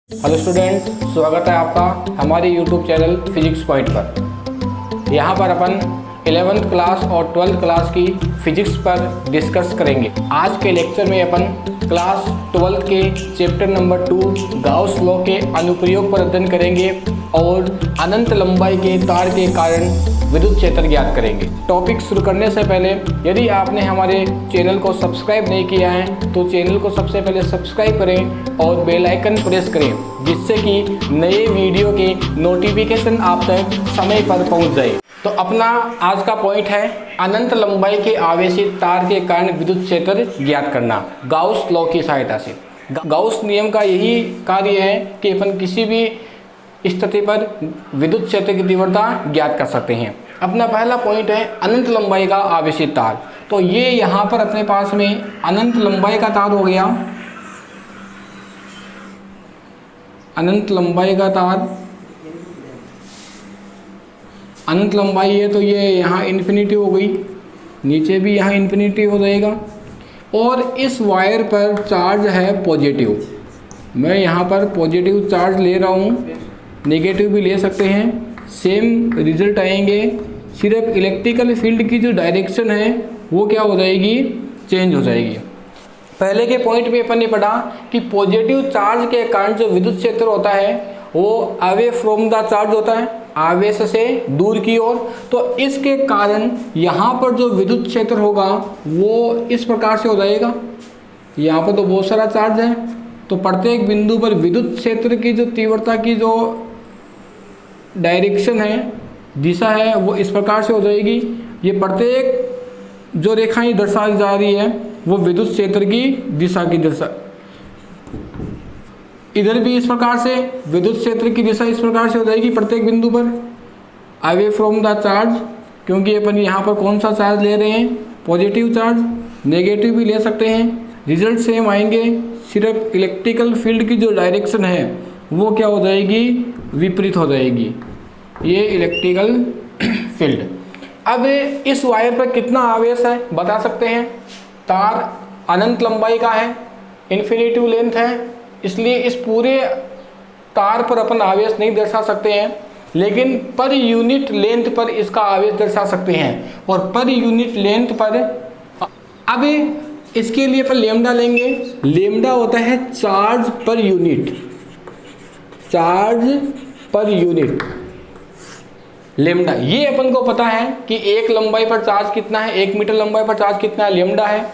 Hello students, स्वागत है आपका हमारे यूट्यूब चैनल फिजिक्स पॉइंट पर। यहाँ पर अपन 11th क्लास और 12th क्लास की फिजिक्स पर डिस्कस करेंगे। आज के लेक्चर में अपन क्लास 12 के चैप्टर नंबर 2 गाउस लॉ के अनुप्रयोग पर अध्ययन करेंगे और अनंत लंबाई के तार के कारण विद्युत क्षेत्र ज्ञात करेंगे। टॉपिक शुरू करने से पहले यदि आपने हमारे चैनल को सब्सक्राइब नहीं किया है तो चैनल को सबसे पहले सब्सक्राइब करें और बेल आइकन प्रेस करें, जिससे कि नए वीडियो के नोटिफिकेशन आप तक समय पर पहुंच जाए। तो अपना आज का पॉइंट है अनंत लंबाई के आवेशित तार के कारण विद्युत क्षेत्र ज्ञात करना गाउस लॉ की सहायता से। गाउस नियम का यही कार्य है कि अपन किसी भी स्थिति पर विद्युत क्षेत्र की तीव्रता ज्ञात कर सकते हैं। अपना पहला पॉइंट है अनंत लंबाई का आवेशित तार। तो ये यहाँ पर अपने पास में अनंत लंबाई का तार हो गया, अनंत लंबाई का तार, अनंत लंबाई है तो ये यहाँ इन्फिनिटी हो गई, नीचे भी यहाँ इन्फिनिटी हो जाएगा। और इस वायर पर चार्ज है पॉजिटिव, मैं यहाँ पर पॉजिटिव चार्ज ले रहा हूँ, नेगेटिव भी ले सकते हैं, सेम रिजल्ट आएंगे। सिर्फ इलेक्ट्रिकल फील्ड की जो डायरेक्शन है वो क्या हो जाएगी, चेंज हो जाएगी। पहले के पॉइंट में अपन ने पढ़ा कि पॉजिटिव चार्ज के कारण जो विद्युत क्षेत्र होता है वो अवे फ्रॉम द चार्ज होता है, आवेश से दूर की ओर। तो इसके कारण यहाँ पर जो विद्युत क्षेत्र होगा वो इस प्रकार से हो जाएगा। यहाँ पर तो बहुत सारा चार्ज है, तो प्रत्येक बिंदु पर विद्युत क्षेत्र की जो तीव्रता की जो डायरेक्शन है, दिशा है, वो इस प्रकार से हो जाएगी। ये प्रत्येक जो रेखाएं दर्शाई जा रही है वो विद्युत क्षेत्र की दिशा की दिशा, इधर भी इस प्रकार से विद्युत क्षेत्र की दिशा इस प्रकार से हो जाएगी प्रत्येक बिंदु पर अवे फ्रॉम द चार्ज, क्योंकि अपन यहाँ पर कौन सा चार्ज ले रहे हैं, पॉजिटिव चार्ज। नेगेटिव भी ले सकते हैं, रिजल्ट सेम आएंगे। सिर्फ इलेक्ट्रिकल फील्ड की जो डायरेक्शन है वो क्या हो जाएगी, विपरीत हो जाएगी, ये इलेक्ट्रिकल फील्ड। अब इस वायर पर कितना आवेश है बता सकते हैं। तार अनंत लंबाई का है, इन्फिनिटिव लेंथ है, इसलिए इस पूरे तार पर अपन आवेश नहीं दर्शा सकते हैं, लेकिन पर यूनिट लेंथ पर इसका आवेश दर्शा सकते हैं। और पर यूनिट लेंथ पर अब इसके लिए अपन लेमडा लेंगे। लेमडा होता है charge per unit, charge per unit lambda. ये अपन को पता है कि एक लंबाई पर चार्ज कितना है, 1 मीटर लंबाई पर चार्ज कितना है, लेमडा है।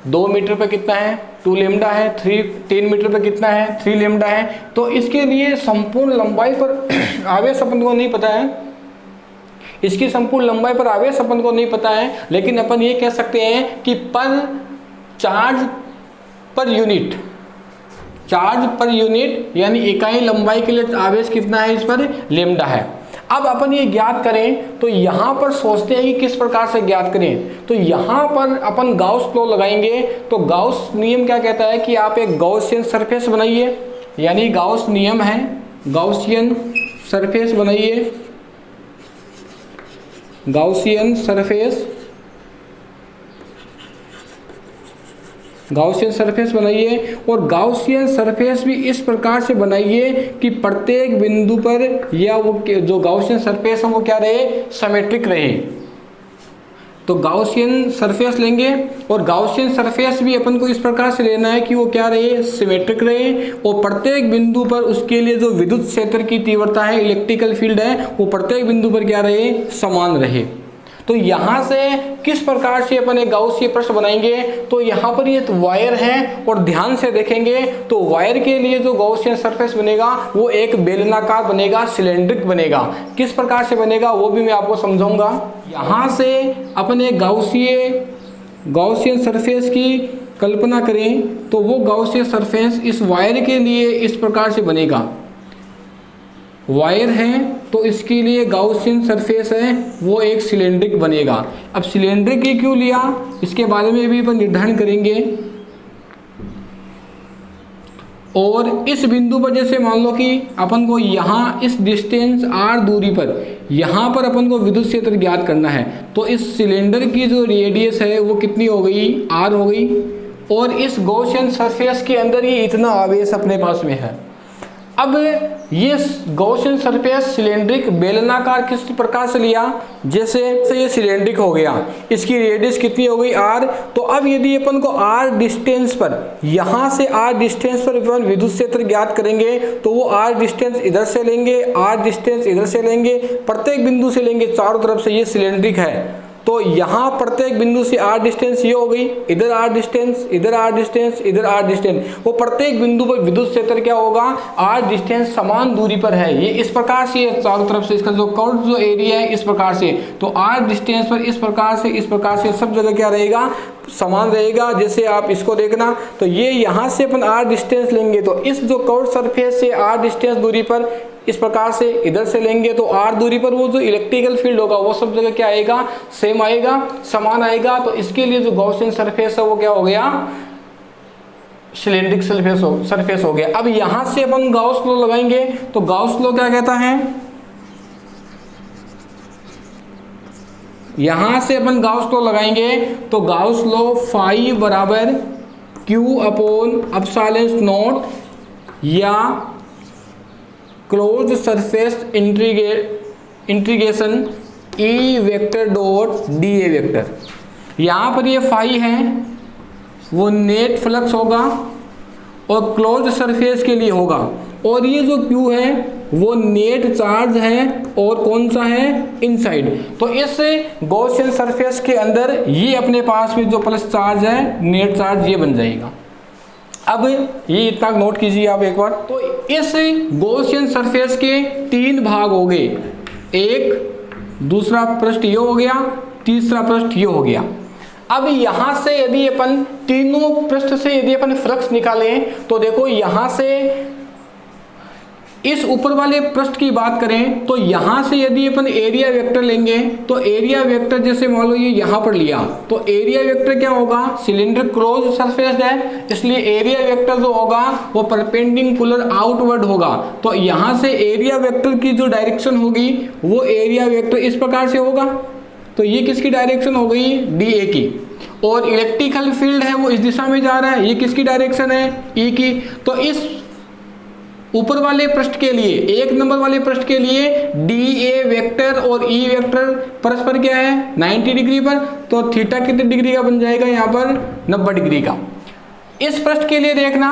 2 मीटर पर कितना है, 2 लेमडा है। 3 मीटर पर कितना है, 3 लेमडा है। तो इसके लिए संपूर्ण लंबाई पर आवेश अपन को नहीं पता है, इसकी संपूर्ण लंबाई पर आवेश अपन को नहीं पता है, लेकिन अपन ये कह सकते हैं कि पर charge per unit, charge per unit यानी इकाई लंबाई के लिए आवेश कितना है, इस पर लेमडा है। अब अपन ये ज्ञात करें तो यहाँ पर सोचते हैं कि किस प्रकार से ज्ञात करें। तो यहाँ पर अपन गाउस लॉ लगाएंगे। तो गाउस नियम क्या कहता है कि आप एक गाउसियन सरफेस बनाइए, यानी गाउस नियम है, गाउसियन सरफेस बनाइए, गाउसियन सरफेस, गाउसियन सरफेस बनाइए। और गाउसियन सरफेस भी इस प्रकार से बनाइए कि प्रत्येक बिंदु पर या वो जो गाउसियन सरफेस है वो क्या रहे, सिमेट्रिक रहे। तो गाउसियन सरफेस लेंगे और गाउसियन सरफेस भी अपन को इस प्रकार से लेना है कि वो क्या रहे, सिमेट्रिक रहे। और प्रत्येक बिंदु पर उसके लिए जो विद्युत क्षेत्र की तीव्रता है, इलेक्ट्रिकल फील्ड है, वो प्रत्येक बिंदु पर क्या रहे, समान रहे। तो यहाँ से किस प्रकार से अपन एक गाउसीय प्रश्न बनाएंगे। तो यहाँ पर ये वायर है और ध्यान से देखेंगे तो वायर के लिए जो गाउसियन सरफेस बनेगा वो एक बेलनाकार बनेगा, सिलेंड्रिक बनेगा। किस प्रकार से बनेगा वो भी मैं आपको समझाऊंगा। यहाँ से अपन एक गाउसियन सरफेस की कल्पना करें तो वो गाउसियन सरफेस इस वायर के लिए इस प्रकार से बनेगा। वायर है तो इसके लिए गाउसियन सरफेस है वो एक सिलेंड्रिक बनेगा। अब सिलेंड्रिक ही क्यों लिया, इसके बारे में भी अपन निर्धारण करेंगे। और इस बिंदु पर जैसे मान लो कि अपन को यहाँ इस डिस्टेंस r दूरी पर यहाँ पर अपन को विद्युत क्षेत्र ज्ञात करना है। तो इस सिलेंडर की जो रेडियस है वो कितनी हो गई, r हो गई। और इस गॉसियन सरफेस के अंदर ये इतना आवेश अपने पास में है। अब ये गॉसियन सरफेस सिलेंड्रिक बेलनाकार किस प्रकार से लिया, जैसे ये सिलेंड्रिक हो गया, इसकी रेडियस कितनी हो गई r। तो अब यदि अपन को r डिस्टेंस पर, यहाँ से r डिस्टेंस पर अपन विद्युत क्षेत्र ज्ञात करेंगे तो वो r डिस्टेंस इधर से लेंगे, r डिस्टेंस इधर से लेंगे, प्रत्येक बिंदु से लेंगे चारों तरफ से। ये सिलेंड्रिक है तो यहाँ प्रत्येक बिंदु से r डिस्टेंस ये हो गई, इधर r डिस्टेंस, इधर r डिस्टेंस, इधर r डिस्टेंस। वो प्रत्येक बिंदु पर विद्युत क्षेत्र क्या होगा, r डिस्टेंस समान दूरी पर है। ये इस प्रकार से चारों तरफ से इसका जो कर्व जो एरिया है इस प्रकार से, तो r डिस्टेंस पर इस प्रकार से सब जगह क्या रहेगा, समान रहेगा। जैसे आप इसको देखना तो ये यहाँ से अपन r डिस्टेंस लेंगे तो इस जो कर्व सरफेस से r डिस्टेंस दूरी पर इस प्रकार से इधर से लेंगे तो r दूरी पर वो जो इलेक्ट्रिकल फील्ड होगा वो सब जगह क्या आएगा, सेम आएगा, समान आएगा। तो इसके लिए जो गॉसियन सरफेस है वो क्या हो गया, सिलेंड्रिक सरफेस हो गया। अब यहां से अपन गाउस लॉ लगाएंगे तो गाउस लॉ क्या कहता है, यहां से अपन गाउस लॉ लगाएंगे तो गाउस लॉ फाई बराबर Q अपॉन एप्सिलॉन नॉट या close surface integration E vector dot dA vector. यहाँ पर ये फाई है वो नेट फ्लक्स होगा और क्लोज सरफेस के लिए होगा, और ये जो Q है वो नेट चार्ज है और कौन सा है, इनसाइड। तो इस गॉसियन सरफेस के अंदर ये अपने पास में जो प्लस चार्ज है नेट चार्ज ये बन जाएगा। अब ये इतना नोट कीजिए आप एक बार। तो इस गॉसियन सरफेस के 3 भाग हो गए, एक दूसरा पृष्ठ ये हो गया, तीसरा पृष्ठ ये हो गया। अब यहाँ से यदि अपन तीनों पृष्ठ से यदि अपन फ्लक्स निकालें तो देखो यहाँ से इस ऊपर वाले पृष्ठ की बात करें तो यहाँ से यदि अपन एरिया वेक्टर लेंगे तो एरिया वेक्टर जैसे मान लो ये यहाँ पर लिया तो एरिया वेक्टर क्या होगा, सिलेंडर क्लोज सरफेस है इसलिए एरिया वेक्टर जो होगा वो परपेंडिकुलर आउटवर्ड होगा। तो यहाँ से एरिया वेक्टर की जो डायरेक्शन होगी वो एरिया वेक्टर इस प्रकार से होगा। तो ये किसकी डायरेक्शन हो गई, DA की, और इलेक्ट्रिकल फील्ड है वो इस दिशा में जा रहा है, ये किसकी डायरेक्शन है, E की। तो इस ऊपर वाले पृष्ठ के लिए, 1 नंबर वाले पृष्ठ के लिए DA वेक्टर और E वेक्टर परस्पर क्या है 90 डिग्री पर, तो थीटा कितने डिग्री का बन जाएगा यहाँ पर 90 डिग्री का। इस पृष्ठ के लिए देखना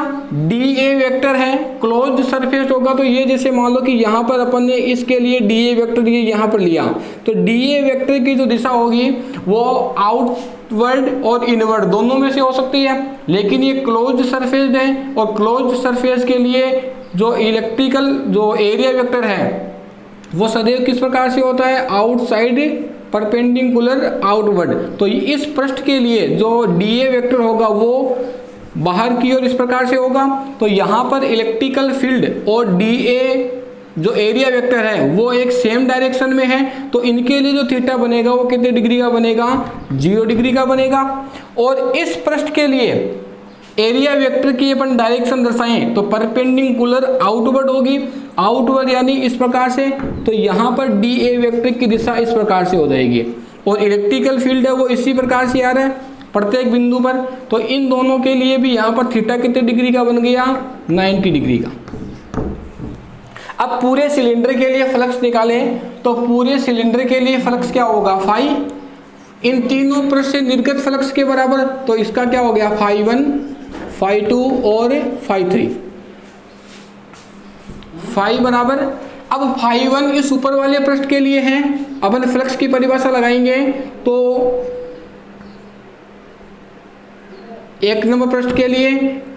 DA वेक्टर है क्लोज्ड सरफेस होगा, तो ये जैसे मान लो कि यहाँ पर अपन ने इसके लिए DA वेक्टर ये यहाँ पर लिया तो DA वेक्टर की जो दिशा होगी वो आउटवर्ड और इनवर्ड दोनों में से हो सकती है, लेकिन ये क्लोज्ड सरफेस है और क्लोज्ड सरफेस के लिए जो इलेक्ट्रिकल जो एरिया वेक्टर है वो सदैव किस प्रकार से होता है, आउटसाइड परपेंडिकुलर आउटवर्ड। तो इस पृष्ठ के लिए जो DA वेक्टर होगा वो बाहर की ओर इस प्रकार से होगा। तो यहाँ पर इलेक्ट्रिकल फील्ड और DA जो एरिया वेक्टर है वो एक सेम डायरेक्शन में है, तो इनके लिए जो थीटा बनेगा वो कितने डिग्री का बनेगा, 0 डिग्री का बनेगा। और इस पृष्ठ के लिए एरिया वेक्टर की अपन डायरेक्शन दर्शाएं तो परपेंडिकुलर आउटवर्ड होगी, आउटवर्ड यानी इस प्रकार से, तो यहाँ पर DA वेक्टर की दिशा इस प्रकार से हो जाएगी और इलेक्ट्रिकल फील्ड है वो इसी प्रकार से आ रहा है प्रत्येक बिंदु पर। तो इन दोनों के लिए भी यहाँ पर थीटा कितने डिग्री का बन गया, 90 डिग्री का। अब पूरे सिलेंडर के लिए फ्लक्स निकालें तो पूरे सिलेंडर के लिए फ्लक्स क्या होगा, फाई इन तीनों पृष्ठ से निर्गत फ्लक्स के बराबर, तो इसका क्या हो गया फाई 1, फाई 2 और फाई 3, फाई बराबर। अब फाई 1 इस ऊपर वाले पृष्ठ के लिए है, अपन फ्लक्स की परिभाषा लगाएंगे तो 1 नंबर पृष्ठ के लिए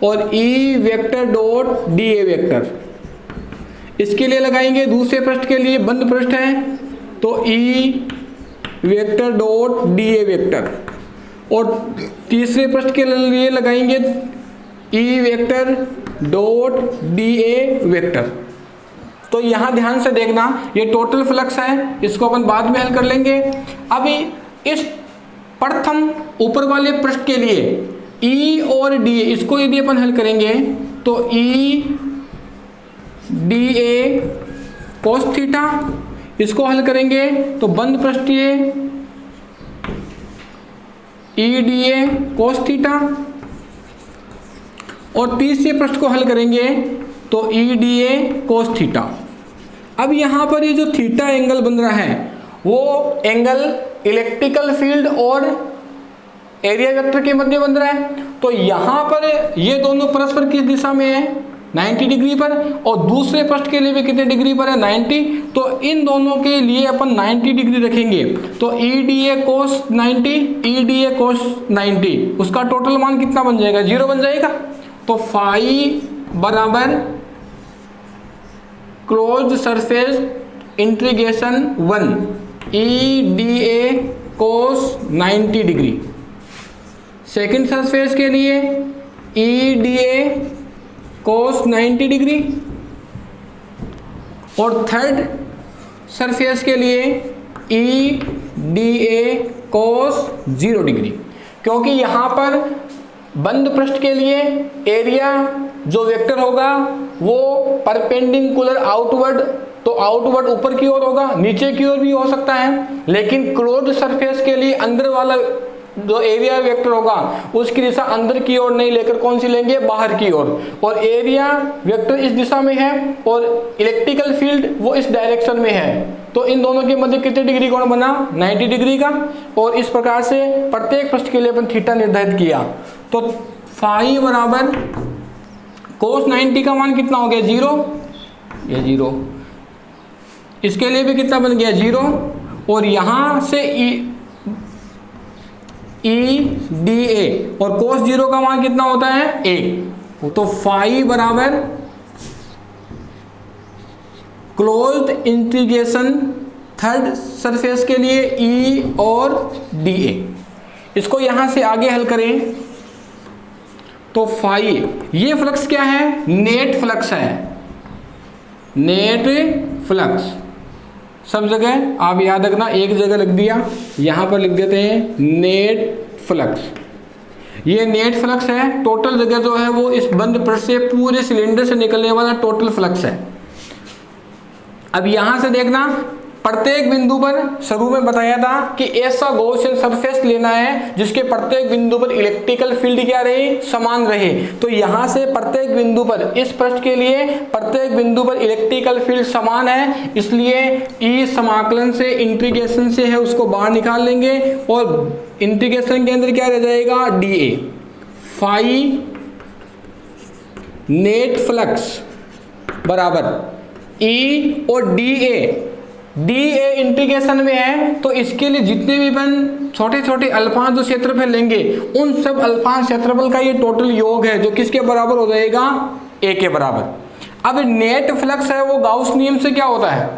और E vector dot DA vector, इसके लिए लगाएंगे दूसरे पृष्ठ के लिए बंद पृष्ठ है तो E vector dot DA vector, और तीसरे पृष्ठ के लिए लगाएंगे E vector dot DA vector. तो यहाँ ध्यान से देखना ये टोटल फ्लक्स है, इसको अपन बाद में हल कर लेंगे। अभी इस प्रथम ऊपर वाले पृष्ठ के लिए E और DA इसको यदि अपन हल करेंगे तो E DA cos थीटा, इसको हल करेंगे तो बंद पृष्ठ ये E DA cos थीटा, और तीसरे पृष्ठ को हल करेंगे तो E D A cos theta. अब यहाँ पर ये जो थीटा एंगल बन रहा है वो एंगल इलेक्ट्रिकल फील्ड और एरिया वेक्टर के मध्य बन रहा है। तो यहाँ पर ये दोनों परस्पर किस दिशा में है, 90 डिग्री पर, और दूसरे पृष्ठ के लिए भी कितने डिग्री पर है, 90। तो इन दोनों के लिए अपन 90 डिग्री रखेंगे। तो E D A cos 90, E D A कोस 90, उसका टोटल मान कितना बन जाएगा, 0 बन जाएगा। तो फाई बराबर closed surface integration 1 E D A cos 90 degree. Second surface के लिए E D A cos 90 degree, और थर्ड सरफेस के लिए E D A cos 0 degree. क्योंकि यहाँ पर बंद पृष्ठ के लिए एरिया जो वेक्टर होगा वो परपेंडिकुलर आउटवर्ड, तो आउटवर्ड ऊपर की ओर होगा, नीचे की ओर भी हो सकता है, लेकिन क्लोज्ड सरफेस के लिए अंदर वाला जो एरिया वेक्टर होगा उसकी दिशा अंदर की ओर नहीं लेकर कौन सी लेंगे, बाहर की ओर। और एरिया वेक्टर इस दिशा में है और इलेक्ट्रिकल फील्ड वो इस डायरेक्शन में है। तो इन दोनों के मध्य कितने डिग्री कोण बना, 90 डिग्री का। और इस प्रकार से प्रत्येक पृष्ठ के लिए अपन थीटा निर्धारित किया। तो फाई बराबर कोस 90 का मान कितना हो गया, 0, ये 0। इसके लिए भी कितना बन गया, 0। और यहाँ से ई डी ए, और कोस 0 का मान कितना होता है, 1। तो फाई बराबर क्लोज्ड इंटीग्रेशन थर्ड सरफेस के लिए ई और डी ए। इसको यहां से आगे हल करें तो फाई, ये फ्लक्स क्या है, नेट फ्लक्स है, नेट फ्लक्स। सब जगह आप याद रखना, एक जगह लिख दिया, यहाँ पर लिख देते हैं नेट फ्लक्स। ये नेट फ्लक्स है, टोटल जगह जो है वो इस बंद पृष्ठ से पूरे सिलेंडर से निकलने वाला टोटल फ्लक्स है। अब यहाँ से देखना, प्रत्येक बिंदु पर शुरू में बताया था कि ऐसा गॉसियन सरफेस लेना है जिसके प्रत्येक बिंदु पर इलेक्ट्रिकल फील्ड क्या रहे, समान रहे। तो यहाँ से प्रत्येक बिंदु पर, इस पृष्ठ के लिए प्रत्येक बिंदु पर इलेक्ट्रिकल फील्ड समान है, इसलिए ई समाकलन से, इंटीग्रेशन से है, उसको बाहर निकाल लेंगे और इंटीग्रेशन के अंदर क्या रह जाएगा, D A. Phi net flux बराबर ई और D A, D A integration में है, तो इसके लिए जितने भी अपन छोटे छोटे अल्पांश जो क्षेत्रफल लेंगे उन सब अल्पांश क्षेत्रफल का ये टोटल योग है, जो किसके बराबर हो जाएगा, ए के बराबर। अब नेट फ्लक्स है वो गाउस नियम से क्या होता है,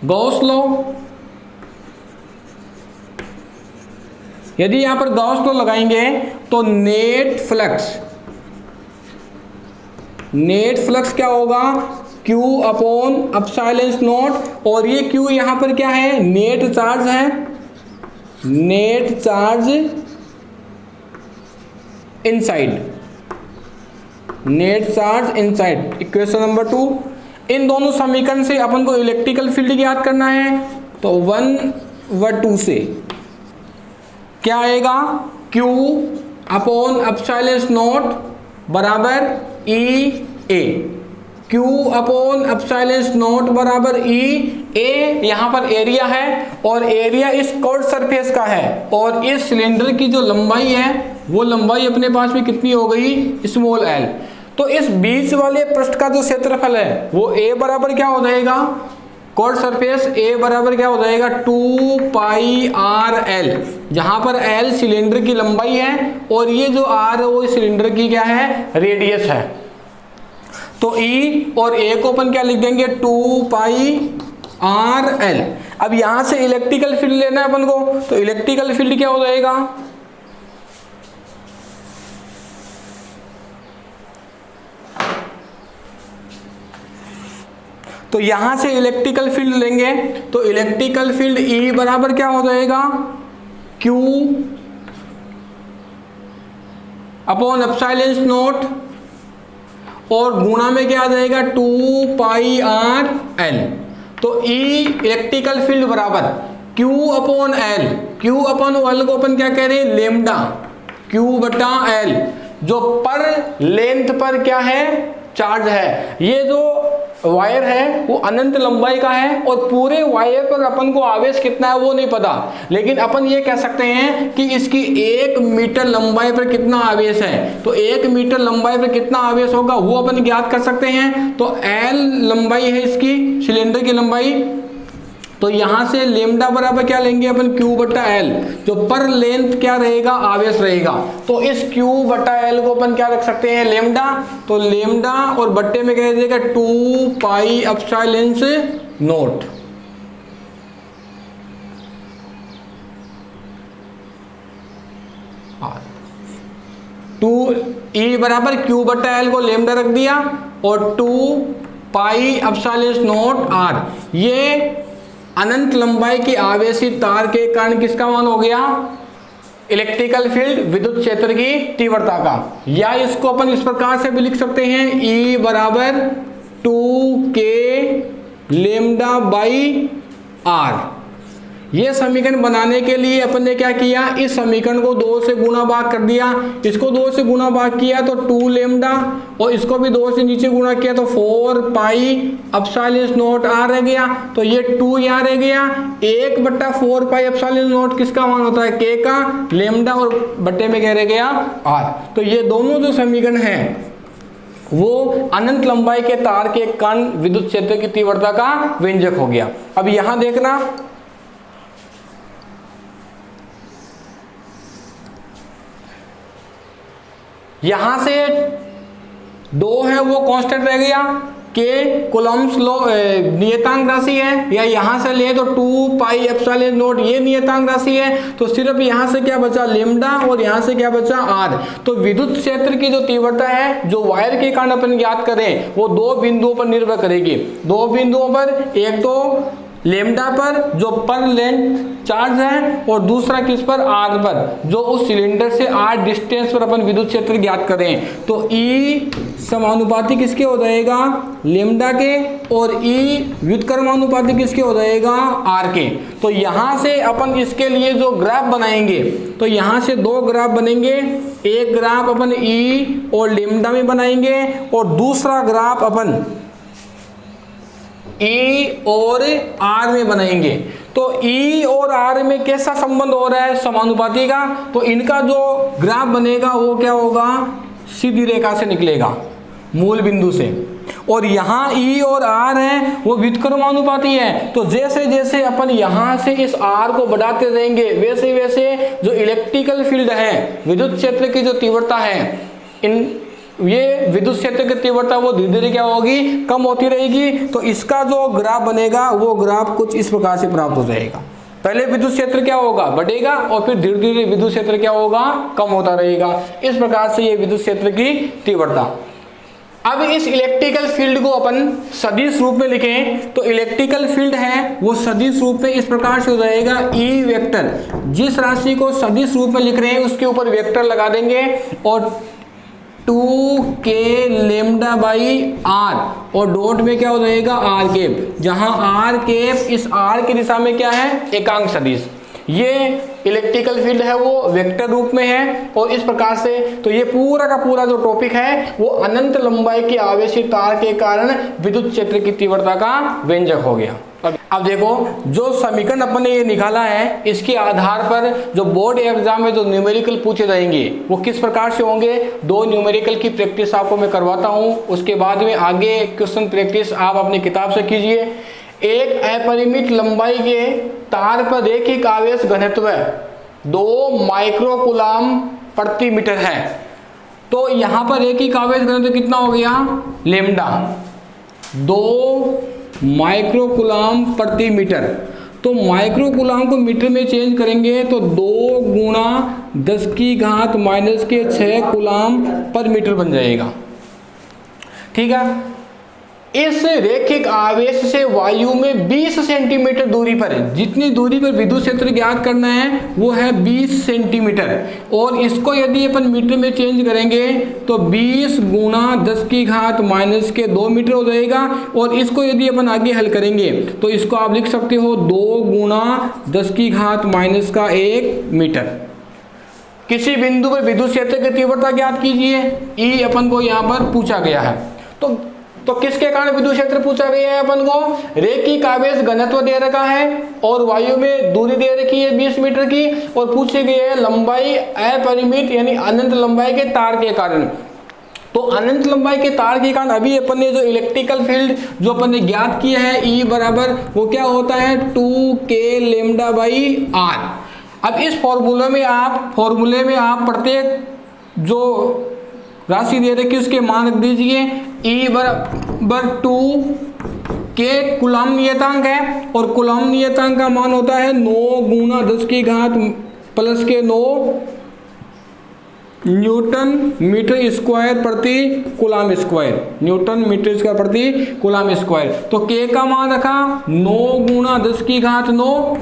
गॉस लॉ। यदि यहां पर गॉस लॉ लगाएंगे तो नेट फ्लक्स क्या होगा, Q अपॉन एप्सिलॉन नॉट, और ये Q यहाँ पर क्या है, नेट चार्ज है, net charge inside, net charge inside. Equation number 2। इन दोनों समीकरण से अपन को इलेक्ट्रिकल फील्ड याद करना है, तो 1 व 2 से क्या आएगा, Q अपॉन एप्सिलॉन नॉट बराबर ई ए, Q अपॉन एप्सिलॉन नॉट बराबर ई ए। यहाँ पर एरिया है और एरिया इस कर्व्ड सरफेस का है, और इस सिलेंडर की जो लंबाई है वो लंबाई अपने पास में कितनी हो गई, स्मॉल एल। तो इस बीच वाले पृष्ठ का जो क्षेत्रफल है वो ए बराबर क्या हो जाएगा, कर्व्ड सरफेस ए बराबर क्या हो जाएगा, 2 पाई आर एल, जहां पर एल सिलेंडर की लंबाई है और ये जो आर है वो सिलेंडर की क्या है, रेडियस है। तो ई और ए को अपन क्या लिख देंगे, 2 पाई आर एल। अब यहां से इलेक्ट्रिकल फील्ड लेना है अपन को, तो इलेक्ट्रिकल फील्ड क्या हो जाएगा, तो यहां से इलेक्ट्रिकल फील्ड लेंगे तो इलेक्ट्रिकल फील्ड ई बराबर क्या हो जाएगा, Q अपॉन एप्सिलॉन नॉट, और गुणा में क्या आ जाएगा, 2 पाई आर एल। तो ई इलेक्ट्रिकल फील्ड बराबर Q upon L, Q upon L को अपन क्या कह रहे हैं, लेमडा, Q बटा एल। जो पर लेंथ पर क्या है, चार्ज है। ये जो वायर है वो अनंत लंबाई का है और पूरे वायर पर अपन को आवेश कितना है वो नहीं पता, लेकिन अपन ये कह सकते हैं कि इसकी 1 मीटर लंबाई पर कितना आवेश है। तो 1 मीटर लंबाई पर कितना आवेश होगा वो अपन ज्ञात कर सकते हैं। तो L लंबाई है इसकी, सिलेंडर की लंबाई, तो यहां से लेमडा बराबर क्या लेंगे अपन, Q बटा L, जो पर लेंथ क्या रहेगा, आवेश रहेगा। तो इस Q बटा L को अपन क्या रख सकते हैं, लेमडा। तो लेमडा और बट्टे में कह देगा 2 pi epsilon naught. Two E बराबर Q बटा L को लेमडा रख दिया और 2 पाई एप्सिलॉन नॉट R। ये अनंत लंबाई की आवेशित तार के कारण किसका मान हो गया, इलेक्ट्रिकल फील्ड, विद्युत क्षेत्र की तीव्रता का। या इसको अपन इस प्रकार से भी लिख सकते हैं, E बराबर 2K लेमडा बाई R। ये समीकरण बनाने के लिए अपन ने क्या किया, इस समीकरण को 2 से गुणा भाग कर दिया। इसको 2 से गुणा भाग किया तो 2 लेमडा, और इसको भी 2 से नीचे गुणा किया तो 4 पाई एप्सिलॉन नॉट R रह गया। तो ये 2 यहाँ रह गया। 1 बट्टा 4 पाई एप्सिलॉन नॉट किसका मान होता है, K का, लेमडा और बट्टे में क्या रह गया, R। तो ये दोनों जो समीकरण है वो अनंत लंबाई के तार के कण विद्युत क्षेत्र की तीव्रता का व्यंजक हो गया। अब यहां देखना, यहां से 2 है वो कांस्टेंट रह गया, के कूलम्ब्स लॉ नियतांक राशि है, या यहां से ले तो 2 पाई एप्सिलॉन नॉट ये नियतांक राशि है। तो सिर्फ यहां से क्या बचा, लेमडा, और यहां से क्या बचा, R। तो विद्युत क्षेत्र की जो तीव्रता है जो वायर के कारण अपन ज्ञात करें वो 2 बिंदुओं पर निर्भर करेगी। 2 बिंदुओं पर, एक तो लेमडा पर जो पर लेंथ चार्ज है, और दूसरा किस पर, R पर, जो उस सिलेंडर से R डिस्टेंस पर अपन विद्युत क्षेत्र ज्ञात करें। तो E समानुपाती किसके हो जाएगा, लेमडा के, और E व्युत्क्रमानुपाती किसके हो जाएगा, R के। तो यहां से अपन इसके लिए जो ग्राफ बनाएंगे, तो यहां से 2 ग्राफ बनेंगे। एक ग्राफ अपन E और लेमडा में बनाएंगे, और दूसरा ग्राफ अपन E और R में बनाएंगे। तो E और R में कैसा संबंध हो रहा है, समानुपाती का। तो इनका जो ग्राफ बनेगा वो क्या होगा, सीधी रेखा से निकलेगा, मूल बिंदु से। और यहाँ E और R है वो व्युत्क्रमानुपाती है। तो जैसे जैसे अपन यहाँ से इस R को बढ़ाते रहेंगे, वैसे वैसे जो इलेक्ट्रिकल फील्ड है, विद्युत क्षेत्र की जो तीव्रता है, ये विद्युत क्षेत्र की तीव्रता वो धीरे धीरे क्या होगी, कम होती रहेगी। तो इसका जो ग्राफ बनेगा वो ग्राफ कुछ इस प्रकार से प्राप्त हो जाएगा। पहले विद्युत क्षेत्र क्या होगा, बढ़ेगा, और फिर धीरे धीरे विद्युत क्षेत्र क्या होगा, कम होता रहेगा। इस प्रकार से ये विद्युत क्षेत्र की तीव्रता। अब इस इलेक्ट्रिकल फील्ड को अपन सदिश रूप में लिखें, तो इलेक्ट्रिकल फील्ड है वो सदिश रूप में इस प्रकार से हो जाएगा, E वेक्टर। जिस राशि को सदिश रूप में लिख रहे हैं उसके ऊपर वेक्टर लगा देंगे, और 2K लेमडा बाई R, और डॉट में क्या हो जाएगा, R कैप, जहां R कैप इस R की दिशा में क्या है, एकांक सदिश। ये इलेक्ट्रिकल फील्ड है वो वेक्टर रूप में है। और इस प्रकार से तो ये पूरा का पूरा जो टॉपिक है वो अनंत लंबाई के आवेशित तार के कारण विद्युत क्षेत्र की तीव्रता का व्यंजक हो गया। अब देखो, जो समीकरण अपन ने ये निकाला है, इसके आधार पर जो बोर्ड एग्जाम में जो न्यूमेरिकल पूछे जाएंगे वो किस प्रकार से होंगे। 2 न्यूमेरिकल की प्रैक्टिस आपको मैं करवाता हूँ, उसके बाद में आगे क्वेश्चन प्रैक्टिस आप अपनी किताब से कीजिए। एक अपरिमित लंबाई के तार पर रैखिक आवेश घनत्व 2 माइक्रोकूलम प्रति मीटर है। तो यहाँ पर रैखिक आवेश घनत्व कितना हो गया, लेमडा, 2 माइक्रोकूलम प्रति मीटर। तो माइक्रोकूलम को मीटर में चेंज करेंगे तो 2 गुणा 10 की घात -6 कूलम पर मीटर बन जाएगा। ठीक है। इस रैखिक आवेश से वायु में 20 सेंटीमीटर दूरी पर, जितनी दूरी पर विद्युत क्षेत्र ज्ञात करना है वो है 20 सेंटीमीटर, और इसको यदि अपन मीटर में चेंज करेंगे तो 20 गुणा 10 की घात -2 मीटर हो जाएगा। और इसको यदि अपन आगे हल करेंगे तो इसको आप लिख सकते हो 2 गुणा 10 की घात -1 मीटर। किसी बिंदु पर विद्युत क्षेत्र की तीव्रता ज्ञात कीजिए, ई अपन को यहाँ पर पूछा गया है। तो किसके कारण विद्युत क्षेत्र पूछा गया है अपन को? रैखिक आवेश घनत्व दे रखा है और वायु में दूरी दे रखी है 20 मीटर की, और पूछे गए है लंबाई अपरिमित यानी अनंत लंबाई के तार के कारण। तो अनंत लंबाई के तार के कारण अभी अपन ने जो इलेक्ट्रिकल फील्ड जो अपन ने ज्ञात किया है ई बराबर वो क्या होता है 2k लैम्डा बाई आर। अब इस फॉर्मूले में आप प्रत्येक जो राशि दे रखी है उसके मान रख दीजिए। ई बराबर 2k कूलम नियतांक है और कूलम नियतांक का मान होता है 9 गुना 10 की घात प्लस के 9 न्यूटन मीटर स्क्वायर प्रति coulomb square, newton metre square प्रति कूलम स्क्वायर। तो k का मान रखा 9 गुना 10 की घात 9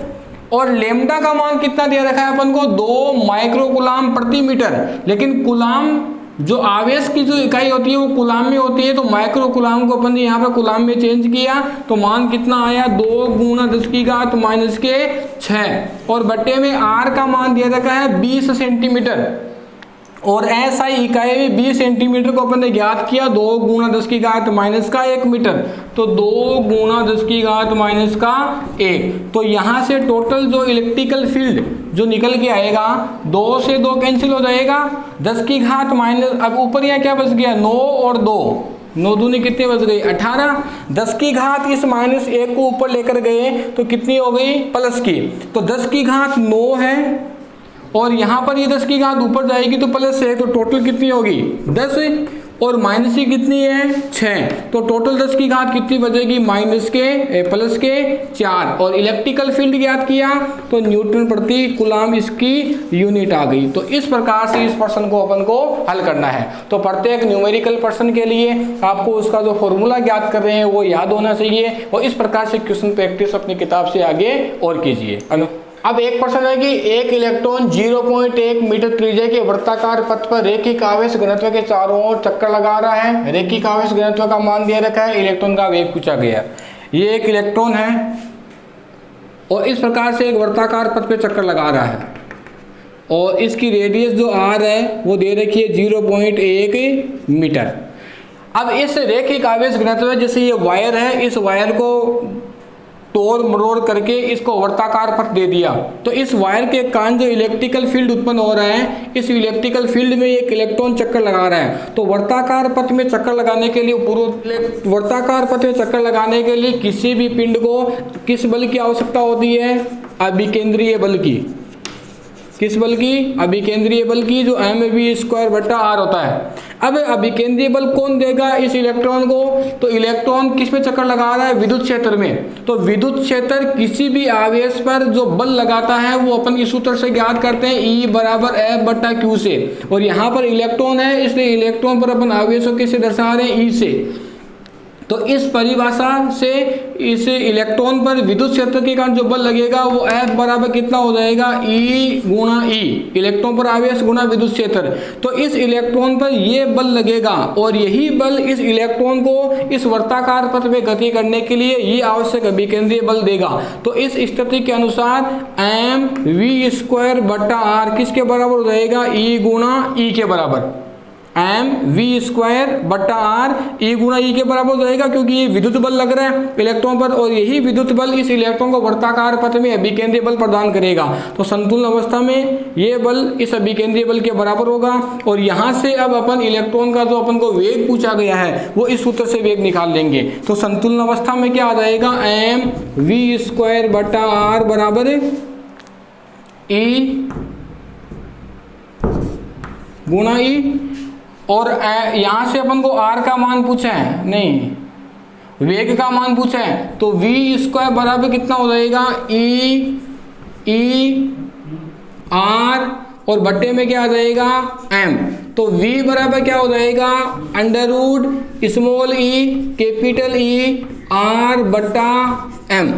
और लेमडा का मान कितना दे रखा है अपन को 2 माइक्रो कूलम प्रति मीटर। लेकिन कूलम जो आवेश की जो इकाई होती है वो कूलम में होती है, तो माइक्रो कूलम को अपन ने यहाँ पर कूलम में चेंज किया तो मान कितना आया 2 गुना 10 की घात माइनस के 6 और बट्टे में r का मान दिया रखा है 20 सेंटीमीटर और SI इकाई में 20 सेंटीमीटर को अपन ने ज्ञात किया 2 गुना 10 की घात माइनस का 1 मीटर, तो 2 गुना 10 की घात माइनस का 1। तो यहाँ से टोटल जो इलेक्ट्रिकल फील्ड जो निकल के आएगा 2 से 2 कैंसिल हो जाएगा, 10 की घात माइनस, अब ऊपर यहाँ क्या बच गया 9 और 2, 9 दूनी कितने बच गई 18, 10 की घात इस माइनस 1 को ऊपर लेकर गए तो कितनी हो गई प्लस की, तो 10 की घात 9 है और यहाँ पर ये 10 की घात ऊपर जाएगी तो प्लस है, तो टोटल कितनी होगी 10 और माइनस की कितनी है 6, तो टोटल 10 की घात कितनी बचेगी माइनस के प्लस के 4 और इलेक्ट्रिकल फील्ड ज्ञात किया तो न्यूटन प्रति कूलम इसकी यूनिट आ गई। तो इस प्रकार से इस प्रश्न को अपन को हल करना है। तो प्रत्येक न्यूमेरिकल प्रश्न के लिए आपको उसका जो फॉर्मूला ज्ञात कर रहे हैं वो याद होना चाहिए और इस प्रकार से क्वेश्चन प्रैक्टिस अपनी किताब से आगे और कीजिए। अब एक प्रश्न है कि एक इलेक्ट्रॉन 0.1 मीटर त्रिज्या के वृत्ताकार पथ पर रैखिक आवेश घनत्व के चारों ओर चक्कर लगा रहा है। रैखिक आवेश घनत्व का मान दिया रखा है, इलेक्ट्रॉन का वेग पूछा गया। ये एक इलेक्ट्रॉन है और इस प्रकार से एक वृत्ताकार पथ पे चक्कर लगा रहा है और इसकी रेडियस जो r है वो दे रखी है 0.1 मीटर। अब इस रैखिक आवेश घनत्व जैसे ये वायर है, इस वायर को तोड़ मरोड़ करके इसको वर्ताकार पथ दे दिया तो इस वायर के कारण जो इलेक्ट्रिकल फील्ड उत्पन्न हो रहा है, इस इलेक्ट्रिकल फील्ड में एक इलेक्ट्रॉन चक्कर लगा रहा है। तो वर्ताकार पथ में चक्कर लगाने के लिए वर्ताकार पथ में चक्कर लगाने के लिए किसी भी पिंड को किस बल की आवश्यकता होती है? अभिकेंद्रीय बल की। किस बल की? अभिकेंद्रीय बल की, जो mv²/r होता है। अब अभिकेंद्रीय बल कौन देगा इस इलेक्ट्रॉन को? तो इलेक्ट्रॉन किस पे चक्कर लगा रहा है? विद्युत क्षेत्र में। तो विद्युत क्षेत्र किसी भी आवेश पर जो बल लगाता है वो अपन इस सूत्र से ज्ञात करते हैं, E बराबर F/Q से। और यहाँ पर इलेक्ट्रॉन है इसलिए इलेक्ट्रॉन पर अपन आवेशों किससे दर्शा रहे हैं? E से। तो इस परिभाषा से इस इलेक्ट्रॉन पर विद्युत क्षेत्र के कारण जो बल लगेगा वो F बराबर कितना हो जाएगा? E गुणा E, इलेक्ट्रॉन पर आवेश गुणा विद्युत क्षेत्र। तो इस इलेक्ट्रॉन पर ये बल लगेगा और यही बल इस इलेक्ट्रॉन को इस वर्ताकार पथ में गति करने के लिए ये आवश्यक अभिकेंद्रीय बल देगा। तो इस स्थिति के अनुसार mv²/r किसके बराबर हो जाएगा? E गुणा E के बराबर। mv²/r E गुणा E के बराबर हो जाएगा क्योंकि ये विद्युत बल लग रहा है इलेक्ट्रॉन पर और यही विद्युत बल इस इलेक्ट्रॉन को वर्ताकार पथ में अभिकेंद्रीय बल प्रदान करेगा। तो संतुलन अवस्था में ये बल इस अभिकेंद्रीय बल के बराबर होगा। और यहाँ से अब अपन इलेक्ट्रॉन का जो अपन को वेग पूछा गया है वो इस सूत्र से वेग निकाल लेंगे। तो संतुलन अवस्था में क्या आ जाएगा? mv²/r बराबर E गुणा E। और यहाँ से अपन को r का मान पूछा है, नहीं वेग का मान पूछा है, तो v² बराबर कितना हो जाएगा? E r और बट्टे में क्या आ जाएगा? m। तो v बराबर क्या हो जाएगा? √e capital E r/m।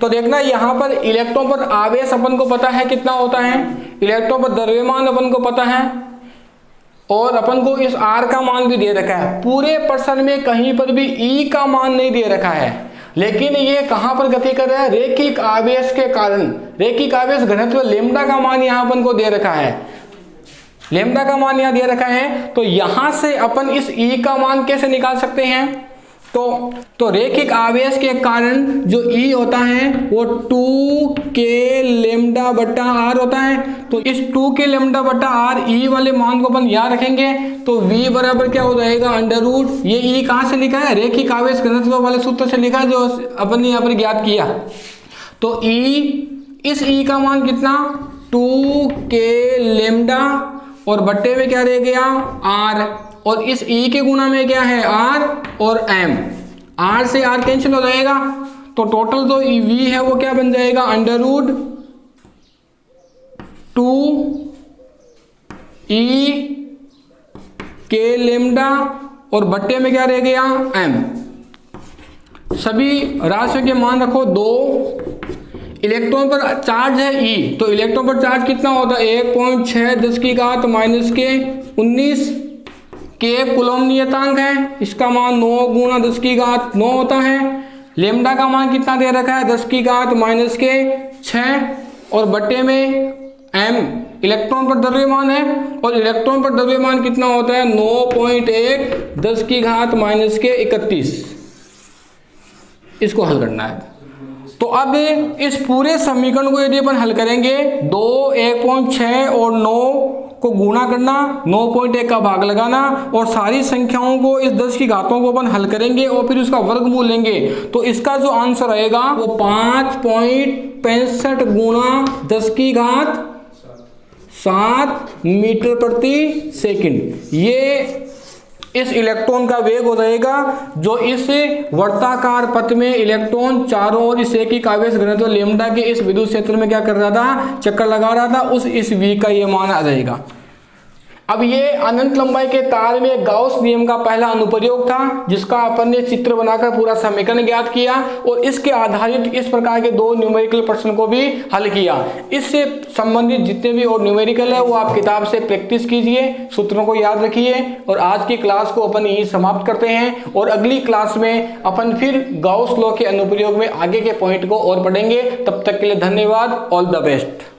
तो देखना यहाँ पर इलेक्ट्रॉन पर आवेश अपन को पता है कितना होता है, इलेक्ट्रॉन पर द्रव्यमान अपन को पता है और अपन को इस r का मान भी दे रखा है। पूरे प्रश्न में कहीं पर भी E का मान नहीं दे रखा है, लेकिन ये कहाँ पर गति कर रहा है? रैखिक आवेश के कारण। रैखिक आवेश घनत्व लेमडा का मान यहाँ अपन को दे रखा है। लेमडा का मान यहाँ दे रखा है, तो यहां से अपन इस E का मान कैसे निकाल सकते हैं? तो रैखिक आवेश के कारण जो E होता है वो 2k लेमडा बट्टा R होता है। तो इस 2k लेमडा बट्टा R E वाले मान को अपन यहाँ रखेंगे, तो V बराबर क्या हो जाएगा, अंडर रूट, ये E कहाँ से लिखा है, रैखिक आवेश घनत्व वाले सूत्र से लिखा है जो अपन ने यहाँ पर ज्ञात किया। तो इस E का मान कितना, 2k लेमडा, और बट्टे में क्या रह गया, R, और इस E के गुणा में क्या है, R और M, R से R कैंसिल हो जाएगा, तो टोटल जो V है वो क्या बन जाएगा, अंडर रूट 2k लेमडा, और बट्टे में क्या रह गया, M। सभी राशियों के मान रखो। 2 इलेक्ट्रॉन पर चार्ज है E, तो इलेक्ट्रॉन पर चार्ज कितना होता है, 1.6 10 की घात माइनस के 19, के कूलम नियतांक है, इसका मान 9 गुणा 10 की घात 9 होता है। लेमडा का मान कितना दे रखा है, 10 की घात माइनस के 6, और बट्टे में M इलेक्ट्रॉन पर द्रव्यमान है, और इलेक्ट्रॉन पर द्रव्यमान कितना होता है, 9.1 10 की घात माइनस के 31। इसको हल करना है। तो अब इस पूरे समीकरण को यदि अपन हल करेंगे, 2 1.6 और 9 को गुणा करना, 9.1 का भाग लगाना, और सारी संख्याओं को इस 10 की घातों को अपन हल करेंगे और फिर उसका वर्गमूल लेंगे, तो इसका जो आंसर आएगा वो 5.65 गुणा 10 की घात 7 मीटर प्रति सेकंड, ये इस इलेक्ट्रॉन का वेग हो जाएगा, जो इस वर्ताकार पथ में इलेक्ट्रॉन चारों ओर इस रैखिक आवेश घनत्व लेमडा के इस विद्युत क्षेत्र में क्या कर रहा था, चक्कर लगा रहा था, इस V का ये मान आ जाएगा। अब ये अनंत लंबाई के तार में गाउस नियम का पहला अनुप्रयोग था, जिसका अपन ने चित्र बनाकर पूरा समीकरण ज्ञात किया, और इसके आधारित इस प्रकार के 2 न्यूमेरिकल प्रश्न को भी हल किया। इससे संबंधित जितने भी और न्यूमेरिकल है वो आप किताब से प्रैक्टिस कीजिए, सूत्रों को याद रखिए, और आज की क्लास को अपन यही समाप्त करते हैं, और अगली क्लास में अपन फिर गाउस लॉ के अनुप्रयोग में आगे के पॉइंट को और पढ़ेंगे। तब तक के लिए धन्यवाद, ऑल द बेस्ट।